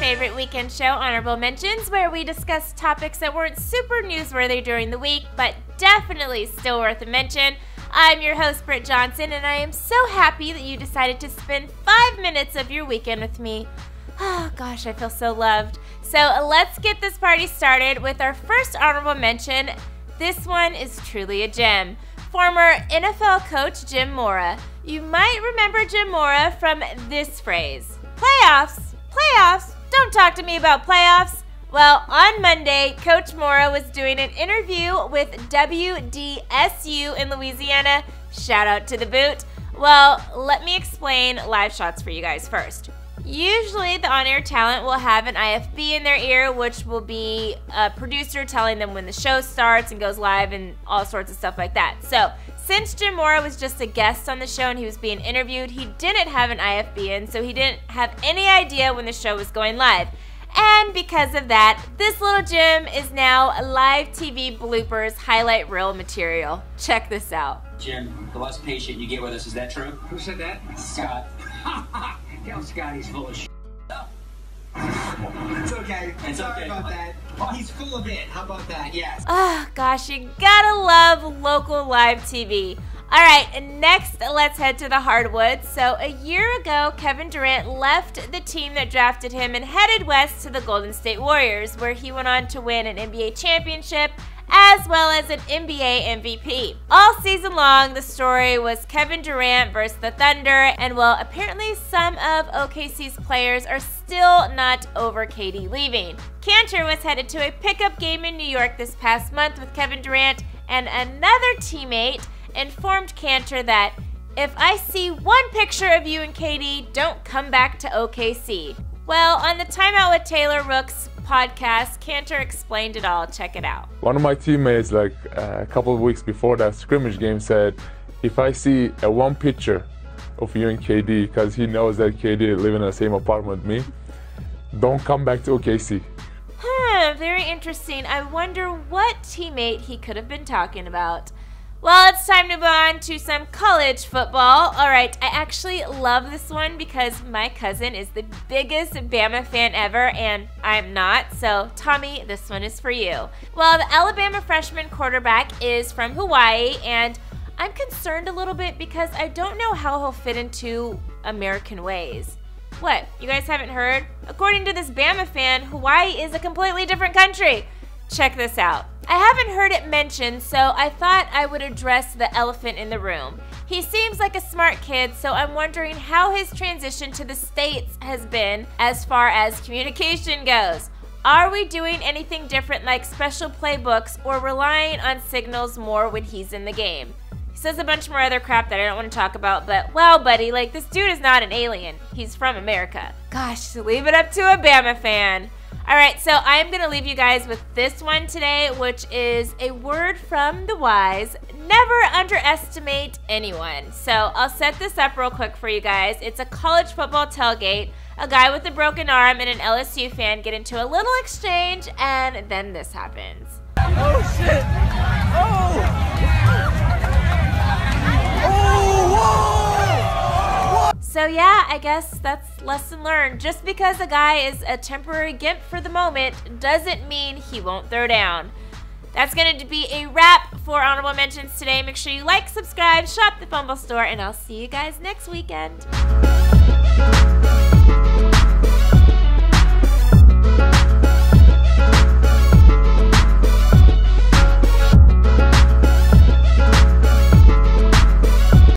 favorite weekend show, Honorable Mentions, where we discuss topics that weren't super newsworthy during the week, but definitely still worth a mention. I'm your host, Britt Johnson, and I am so happy that you decided to spend 5 minutes of your weekend with me. Oh gosh, I feel so loved. So let's get this party started with our first honorable mention. This one is truly a gem. Former NFL coach Jim Mora. You might remember Jim Mora from this phrase: playoffs, playoffs, don't talk to me about playoffs. Well, on Monday, Coach Mora was doing an interview with WDSU in Louisiana. Shout out to the boot. Well, let me explain live shots for you guys first. Usually, the on-air talent will have an IFB in their ear, which will be a producer telling them when the show starts and goes live and all sorts of stuff like that. So, since Jim Mora was just a guest on the show and he was being interviewed, he didn't have an IFB in, so he didn't have any idea when the show was going live. And because of that, this little Jim is now live TV bloopers highlight reel material. Check this out. Jim, the less patient you get with us, is that true? Who said that? Scott. Tell Scott he's full of shit. It's okay. It's Sorry okay. about that. He's full of it. How about that? Yes. Oh gosh, you gotta love local live TV. Alright, next let's head to the hardwood. So a year ago, Kevin Durant left the team that drafted him and headed west to the Golden State Warriors, where he went on to win an NBA championship as well as an NBA MVP. All season long, the story was Kevin Durant versus the Thunder, and well, apparently some of OKC's players are still not over KD leaving. Cantor was headed to a pickup game in New York this past month with Kevin Durant, and another teammate informed Cantor that, if I see one picture of you and KD, don't come back to OKC. Well, on the Time Out with Taylor Rooks podcast, Cantor explained it all. Check it out. One of my teammates, like a couple of weeks before that scrimmage game, said, if I see one picture of you and KD, because he knows that KD live in the same apartment with me, don't come back to OKC. Very interesting. I wonder what teammate he could have been talking about. Well, it's time to move on to some college football. All right, I actually love this one because my cousin is the biggest Bama fan ever, and I'm not. So, Tommy, this one is for you. Well, the Alabama freshman quarterback is from Hawaii, and I'm concerned a little bit because I don't know how he'll fit into American ways. What, you guys haven't heard? According to this Bama fan, Hawaii is a completely different country. Check this out. I haven't heard it mentioned, so I thought I would address the elephant in the room. He seems like a smart kid, so I'm wondering how his transition to the States has been as far as communication goes. Are we doing anything different like special playbooks or relying on signals more when he's in the game? He says a bunch more other crap that I don't want to talk about, but wow, buddy, like, this dude is not an alien. He's from America. Gosh, leave it up to a Bama fan. Alright, so I'm going to leave you guys with this one today, which is a word from the wise: never underestimate anyone. So I'll set this up real quick for you guys. It's a college football tailgate. A guy with a broken arm and an LSU fan get into a little exchange, and then this happens. Oh shit! Oh! So yeah, I guess that's lesson learned. Just because a guy is a temporary gimp for the moment doesn't mean he won't throw down. That's going to be a wrap for Honorable Mentions today. Make sure you like, subscribe, shop the Fumble store, and I'll see you guys next weekend.